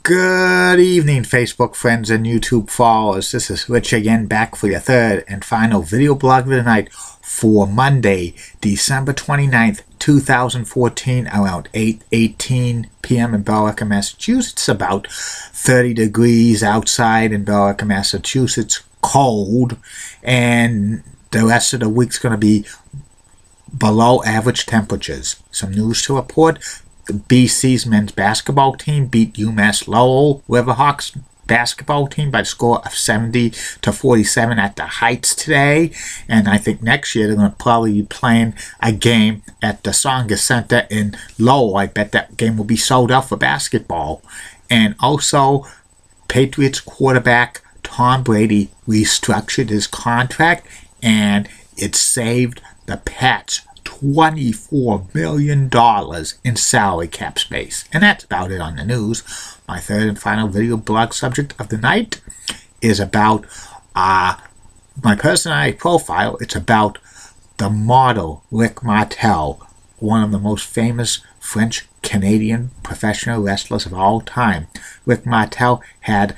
Good evening, Facebook friends and YouTube followers. This is Rich again, back for your third and final video blog of the night for Monday, December 29th, 2014, around 8:18 p.m. in Billerica, Massachusetts. About 30 degrees outside in Billerica, Massachusetts, cold, and the rest of the week's going to be below average temperatures. Some news to report. The BC's men's basketball team beat UMass Lowell Riverhawks basketball team by the score of 70-47 at the Heights today. And I think next year they're going to probably be playing a game at the Sanger Center in Lowell. I bet that game will be sold out for basketball. And also, Patriots quarterback Tom Brady restructured his contract, and it saved the Pats $24 million in salary cap space. And that's about it on the news. My third and final video blog subject of the night is about my personality profile. It's about the model Rick Martel, one of the most famous French-Canadian professional wrestlers of all time. Rick Martel had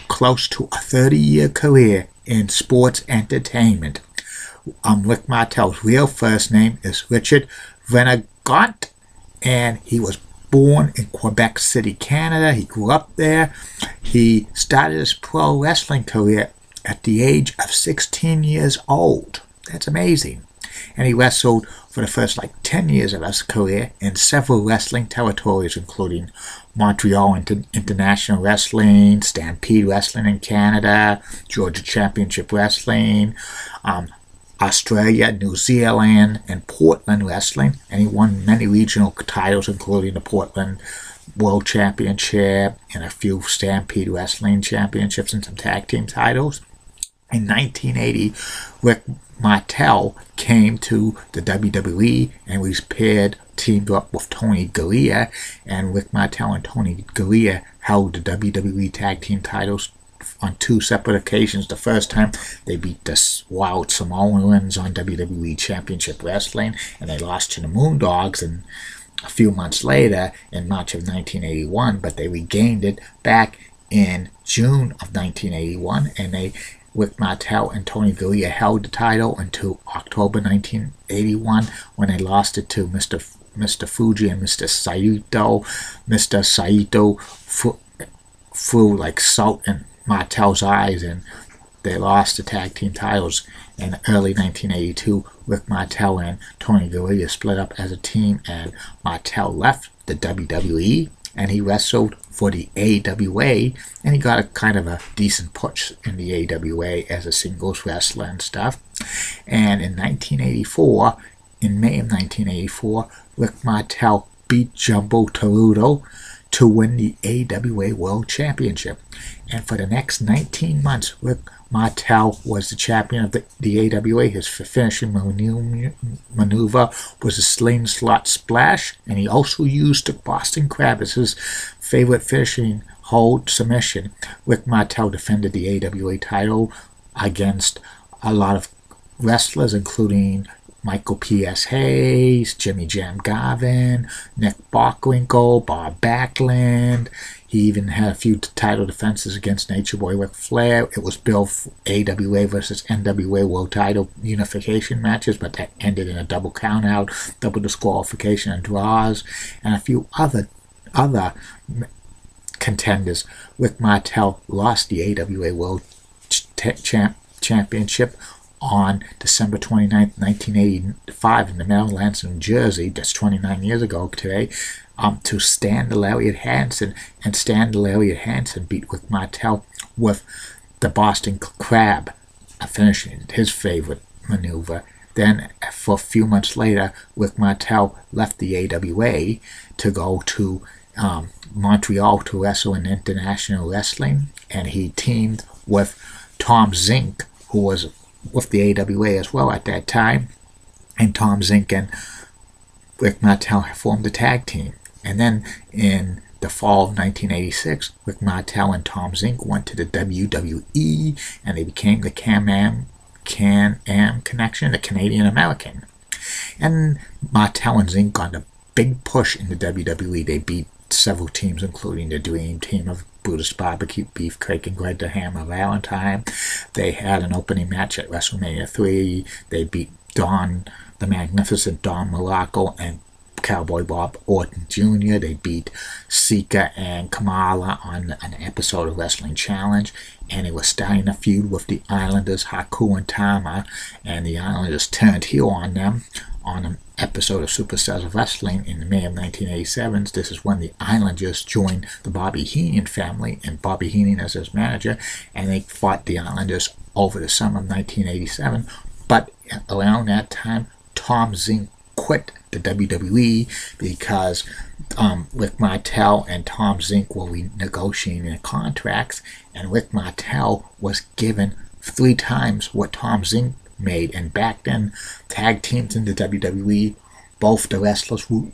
close to a 30-year career in sports entertainment. Rick Martel's real first name is Richard Renegant, and he was born in Quebec City, Canada. He grew up there. He started his pro wrestling career at the age of 16 years old. That's amazing. And he wrestled for the first 10 years of his career in several wrestling territories, including Montreal International Wrestling, Stampede Wrestling in Canada, Georgia Championship Wrestling, Australia, New Zealand, and Portland Wrestling, and he won many regional titles, including the Portland World Championship and a few Stampede Wrestling Championships and some tag team titles. In 1980, Rick Martel came to the WWE and was teamed up with Tony Garea, and Rick Martel and Tony Garea held the WWE tag team titles on two separate occasions. The first time they beat the Wild Samoans on WWE Championship Wrestling, and they lost to the Moondogs and a few months later in March of 1981, but they regained it back in June of 1981, and Rick Martel and Tony Garea held the title until October 1981 when they lost it to Mr. Fuji and Mr. Saito. Mr. Saito threw like salt in Martel's eyes, and they lost the tag team titles. In early 1982, Rick Martel and Tony Garea split up as a team, and Martel left the WWE, and he wrestled for the AWA, and he got a kind of a decent push in the AWA as a singles wrestler and stuff. And in May of 1984, Rick Martel beat Jumbo Torudo to win the AWA World Championship. And for the next 19 months, Rick Martel was the champion of the AWA. His finishing maneuver was a slingshot splash, and he also used the Boston Crab as his favorite finishing hold submission. Rick Martel defended the AWA title against a lot of wrestlers, including Michael P.S. Hayes, Jimmy Jam Garvin, Nick Bockwinkel, Bob Backlund. He even had a few title defenses against Nature Boy Ric Flair. It was billed for AWA versus NWA World Title unification matches, but that ended in a double countout, double disqualification, and draws, and a few other contenders. Rick Martel lost the AWA World Championship on December 29, 1985 in the Meadowlands, New Jersey, that's 29 years ago today, to Stan the Lariat Hansen, and Stan the Lariat Hansen beat Rick Martel with the Boston Crab, finishing his favorite maneuver. Then, for a few months later, Rick Martel left the AWA to go to Montreal to wrestle in international wrestling, and he teamed with Tom Zink, who was with the AWA as well at that time, and Tom Zink and Rick Martel formed a tag team. And then in the fall of 1986, Rick Martel and Tom Zink went to the WWE, and they became the Can-Am Connection, the Canadian American. And Martel and Zink got a big push in the WWE. They beat several teams, including the Dream Team of Brutus Barbecue, Beefcake, and Greg the Hammer Valentine. They had an opening match at WrestleMania 3. They beat the Magnificent Don Morocco and Cowboy Bob Orton Jr. They beat Sika and Kamala on an episode of Wrestling Challenge, and they were starting a feud with the Islanders, Haku and Tama, and the Islanders turned heel on them on an episode of Superstars of Wrestling in May of 1987. This is when the Islanders joined the Bobby Heenan family, and Bobby Heenan as his manager, and they fought the Islanders over the summer of 1987. But around that time, Tom Zink quit the WWE because Rick Martel and Tom Zink were renegotiating their contracts, and Rick Martel was given 3 times what Tom Zink made. And back then, tag teams in the WWE, both the wrestlers would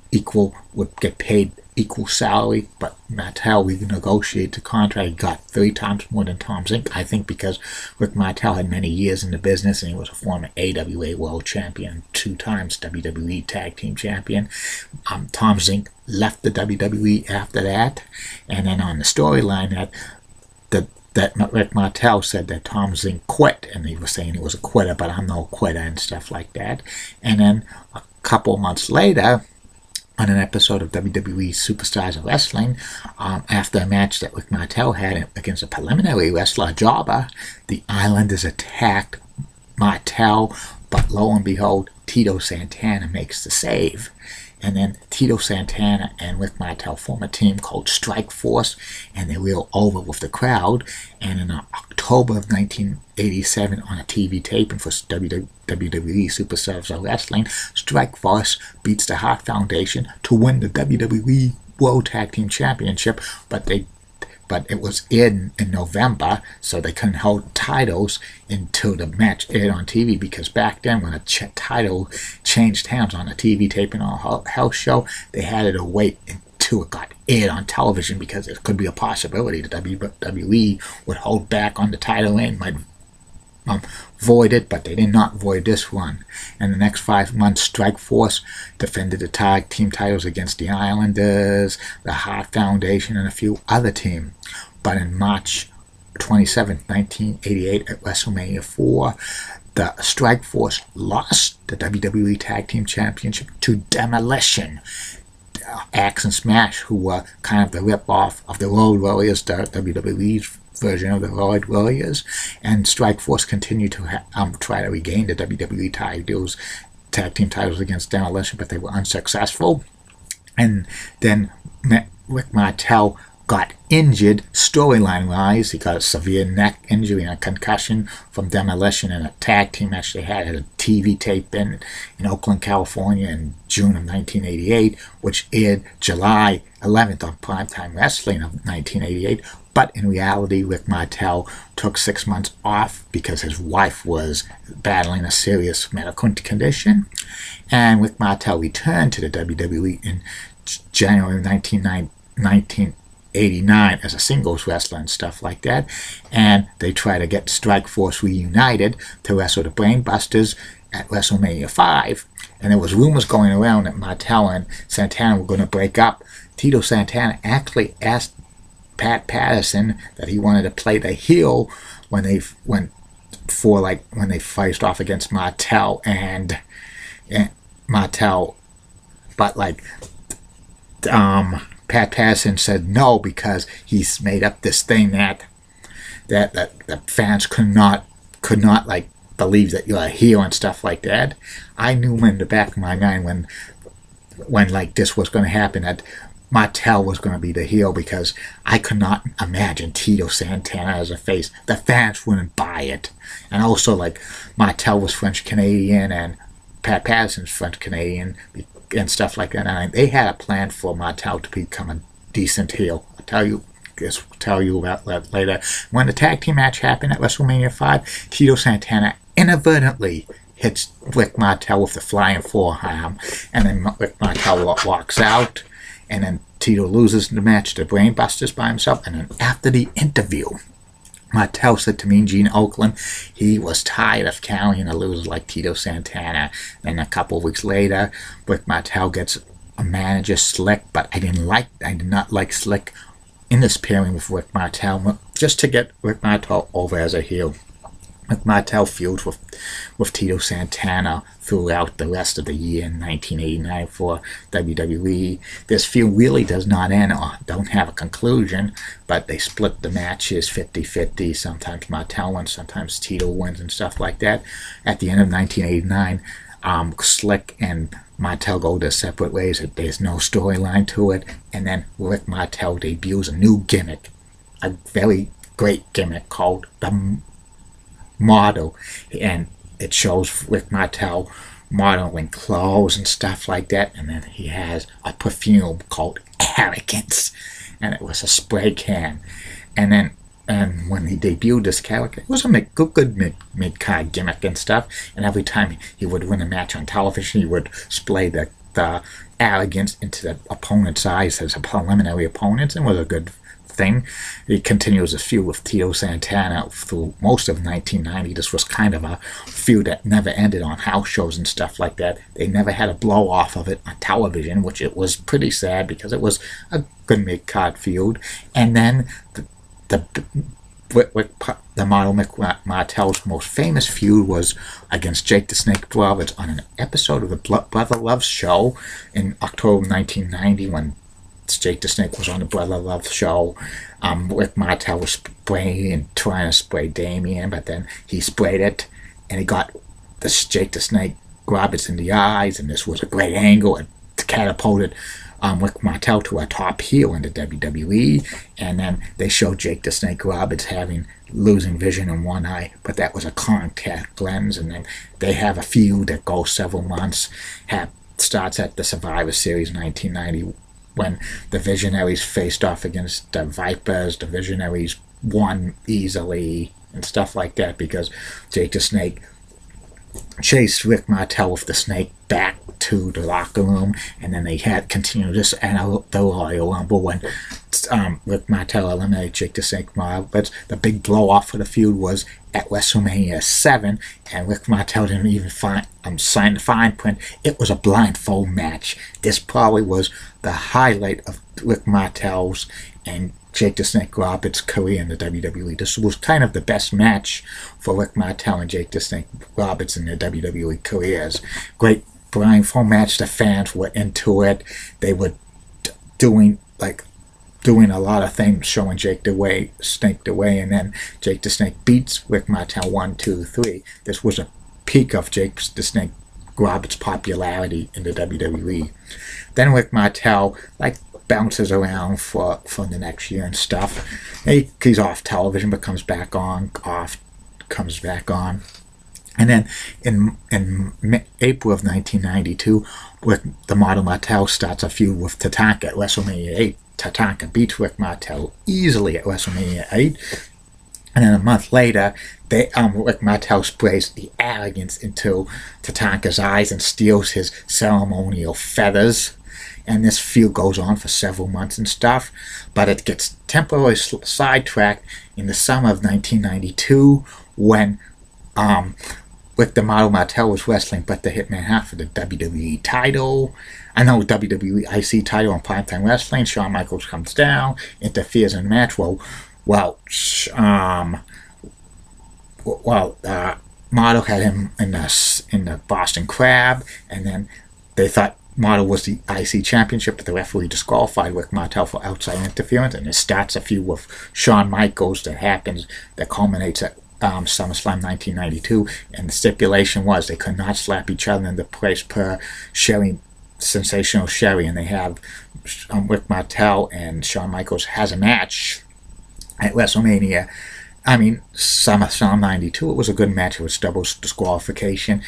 get paid equal salary, but Martel renegotiated the contract. He got 3 times more than Tom Zink, I think because Rick Martel had many years in the business, and he was a former AWA World Champion, 2 times WWE Tag Team Champion. Tom Zink left the WWE after that, and then on the storyline that Rick Martel said that Tom Zink quit, and he was saying he was a quitter, but I'm no quitter and stuff like that. And then a couple months later, on an episode of WWE Superstars of Wrestling, after a match that Rick Martel had against a preliminary wrestler, Jobber, the Islanders attacked Martel, but lo and behold, Tito Santana makes the save. And then Tito Santana and Rick Martel form a team called Strike Force, and they were over with the crowd. And in October of 1987, on a TV taping for WWE Superstars of Wrestling, Strike Force beats the Hart Foundation to win the WWE World Tag Team Championship, but it was in November, so they couldn't hold titles until the match aired on TV, because back then when a title changed hands on a TV taping on a house show, they had to wait until it got aired on television, because it could be a possibility the WWE would hold back on the title and might void it, but they did not void this one. And the next 5 months, Strike Force defended the tag team titles against the Islanders, the Hart Foundation, and a few other teams. But in March 27, 1988, at WrestleMania 4, the Strike Force lost the WWE Tag Team Championship to Demolition. Axe and Smash, who were kind of the rip-off of the Road Warriors, the WWE's version of the Road Warriors, and Strike Force continued to try to regain the WWE tag team titles against Demolition, but they were unsuccessful. And then Rick Martel got injured storyline-wise. He got a severe neck injury and a concussion from Demolition in a tag team match they had at a TV tape in Oakland, California in June of 1988, which aired July 11th on Primetime Wrestling of 1988. But in reality, Rick Martel took 6 months off because his wife was battling a serious medical condition. And Rick Martel returned to the WWE in January of 1989 as a singles wrestler and stuff like that. And they tried to get Strike Force reunited to wrestle the Brainbusters at WrestleMania 5. And there was rumors going around that Martel and Santana were going to break up. Tito Santana actually asked Pat Patterson that he wanted to play the heel when they faced off against Martel and Martel, but Pat Patterson said no, because he's made up this thing that the fans could not believe that you're a heel and stuff like that. I knew in the back of my mind when this was going to happen that Martel was going to be the heel, because I could not imagine Tito Santana as a face. The fans wouldn't buy it. And also, Martel was French-Canadian and Pat Patterson's French-Canadian and stuff like that. And they had a plan for Martel to become a decent heel. I'll tell you about that later. When the tag team match happened at WrestleMania 5, Tito Santana inadvertently hits Rick Martel with the flying forearm, and then Rick Martel walks out. And then Tito loses the match to Brainbusters by himself. And then after the interview, Martel said to Mean Gene Oakland he was tired of carrying a loser like Tito Santana. Then a couple of weeks later, Rick Martel gets a manager, Slick, but I did not like Slick in this pairing with Rick Martel, just to get Rick Martel over as a heel. Rick Martel feud with Tito Santana throughout the rest of the year in 1989 for WWE. This feud really does not end or don't have a conclusion, but they split the matches 50-50. Sometimes Martel wins, sometimes Tito wins and stuff like that. At the end of 1989, Slick and Martel go their separate ways. There's no storyline to it. And then Rick Martel debuts a new gimmick, a very great gimmick called the Model, and it shows Rick Martel modeling clothes and stuff like that, and then he has a perfume called Arrogance, and it was a spray can. And when he debuted this character, it was a good mid-card gimmick and stuff, and every time he would win a match on television, he would spray the Arrogance into the opponent's eyes as a preliminary opponent, and was a good thing. He continues a feud with Tito Santana through most of 1990. This was kind of a feud that never ended on house shows and stuff like that. They never had a blow off of it on television, which it was pretty sad because it was a good mid-card feud. And then the model Mick Martel's most famous feud was against Jake the Snake Roberts on an episode of the Brother Love show in October 1990 when Jake the Snake was on the Brother Love show. Rick Martel was spraying and trying to spray Damien, but then he sprayed it, and he got this Jake the Snake Roberts in the eyes, and this was a great angle. It catapulted Rick Martel to a top heel in the WWE, and then they showed Jake the Snake Roberts losing vision in one eye, but that was a contact lens, and then they have a feud that goes several months, starts at the Survivor Series 1990, when the Visionaries faced off against the Vipers. The Visionaries won easily and stuff like that because Jake the Snake chased Rick Martel with the snake back to the locker room, and then they had continued this and the Royal Rumble when Rick Martel eliminated Jake the Snake Roberts. The big blow off for the feud was at WrestleMania 7, and Rick Martel didn't even sign the fine print. It was a blindfold match. This probably was the highlight of Rick Martel's and Jake the Snake Roberts' career in the WWE. This was kind of the best match for Rick Martel and Jake the Snake Roberts in their WWE careers. Great blindfold match. The fans were into it. They were doing a lot of things, showing Jake the Snake the way, and then Jake the Snake beats Rick Martel 1, 2, 3. This was a peak of Jake the Snake Roberts' popularity in the WWE. Then Rick Martel bounces around for the next year and stuff. He's off television, but comes back on, comes back on. And then in April of 1992, the model Martel starts a feud with Tatanka at WrestleMania 8. Tatanka beats Rick Martel easily at WrestleMania 8. And then a month later, Rick Martel sprays the Arrogance into Tatanka's eyes and steals his ceremonial feathers. And this feud goes on for several months and stuff, but it gets temporarily sidetracked in the summer of 1992 when Rick the Model Martel was wrestling Bret the Hitman Hart for the WWE title. WWE IC title on Primetime Wrestling. Shawn Michaels comes down, interferes in the match. Model had him in the Boston Crab, and then they thought Model was the IC championship, but the referee disqualified Rick Martel for outside interference, and it starts a feud with Shawn Michaels that culminates at SummerSlam 1992, and the stipulation was they could not slap each other in the place per Sensational Sherry, and they have Rick Martel and Shawn Michaels has a match at WrestleMania. SummerSlam 92, it was a good match. It was double disqualification.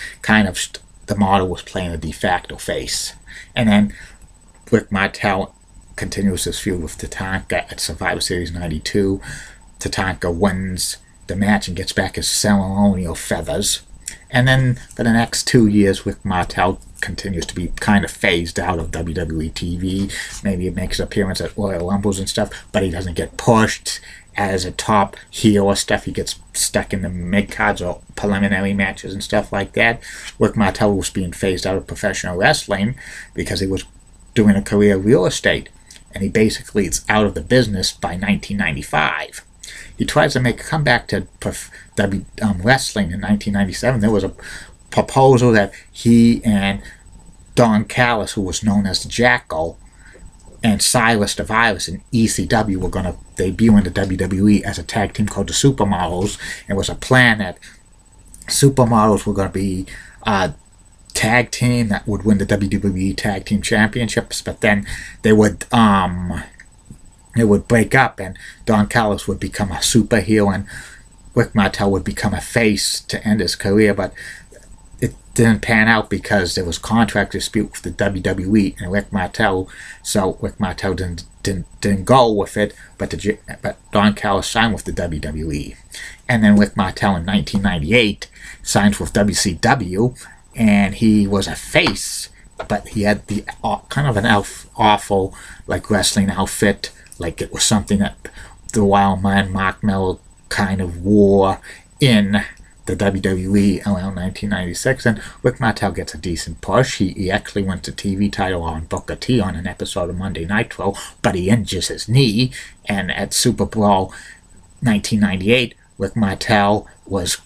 The Model was playing a de facto face. And then Rick Martel continues his feud with Tatanka at Survivor Series 92. Tatanka wins the match and gets back his ceremonial feathers. And then for the next 2 years, Rick Martel continues to be kind of phased out of WWE TV. Maybe he makes an appearance at Royal Rumbles and stuff, but he doesn't get pushed as a top heel or stuff. He gets stuck in the mid-cards or preliminary matches and stuff like that. Rick Martel was being phased out of professional wrestling because he was doing a career in real estate, and he basically is out of the business by 1995. He tries to make a comeback to wrestling in 1997. There was a proposal that he and Don Callis, who was known as the Jackal, and Silas the Virus in ECW were going to debut in the WWE as a tag team called the Supermodels. It was a plan that Supermodels were going to be a tag team that would win the WWE Tag Team Championships, but then they would break up, and Don Callis would become a super heel, and Rick Martel would become a face to end his career. But it didn't pan out because there was contract dispute with the WWE and Rick Martel, so Rick Martel didn't go with it, but Don Callis signed with the WWE. And then Rick Martel in 1998 signed with WCW, and he was a face, but he had the kind of an awful like wrestling outfit, like it was something that the Wild Man Mark Miller kind of wore in the WWE around 1996, and Rick Martel gets a decent push. He actually went to TV title on Booker T on an episode of Monday Nitro, but he injures his knee, and at Super Bowl 1998, Rick Martel was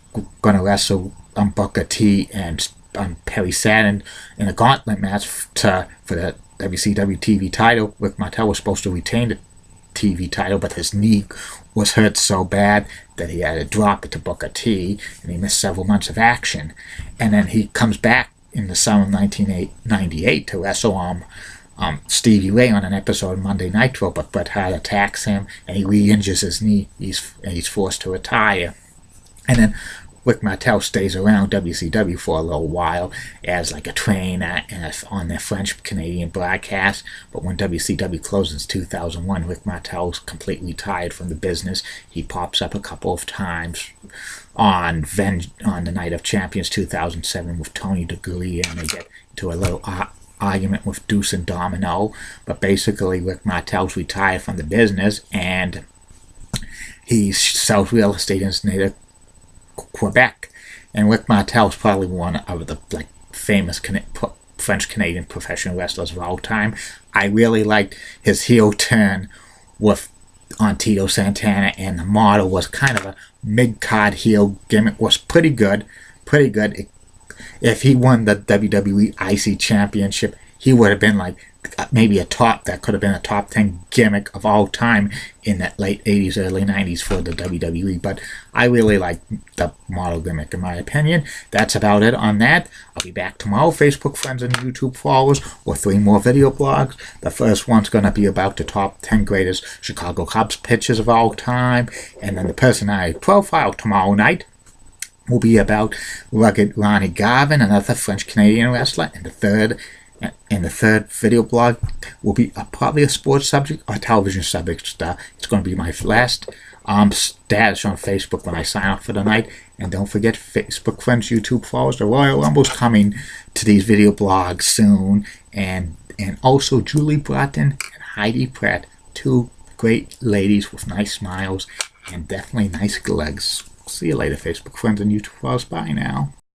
going to wrestle Booker T and Perry Saturn in a gauntlet match for the WCW TV title. Rick Martel was supposed to retain the TV title, but his knee was hurt so bad that he had to drop it to Booker T, and he missed several months of action. And then he comes back in the summer of 1998 to wrestle Stevie Ray on an episode of Monday Nitro, but Bret Hart attacks him, and he re-injures his knee. He's forced to retire. And then Rick Martel stays around WCW for a little while as like a trainer on their French-Canadian broadcast, but when WCW closes in 2001, Rick Martel's completely retired from the business. He pops up a couple of times on the Night of Champions 2007 with Tony DeGuria, and they get into a little argument with Deuce and Domino, but basically Rick Martel's retired from the business, and he sells real estate in his native Quebec, and Rick Martel is probably one of the famous French-Canadian professional wrestlers of all time. I really liked his heel turn on Tito Santana, and the model was kind of a mid-card heel gimmick. Was pretty good. If he won the WWE IC Championship, he would have been maybe that could have been a top 10 gimmick of all time in that late 80s, early 90s for the WWE. But I really like the model gimmick, in my opinion. That's about it on that. I'll be back tomorrow, Facebook friends and YouTube followers, with 3 more video blogs. The first one's going to be about the top 10 greatest Chicago Cubs pitchers of all time. And then the personality profile tomorrow night will be about rugged Ronnie Garvin, another French-Canadian wrestler. And the third video blog will be probably a sports subject or a television subject. It's going to be my last status on Facebook when I sign off for the night. And don't forget, Facebook friends, YouTube followers, the Royal Rumble's coming to these video blogs soon. And also Julie Broughton and Heidi Pratt, 2 great ladies with nice smiles and definitely nice legs. See you later, Facebook friends and YouTube followers. Bye now.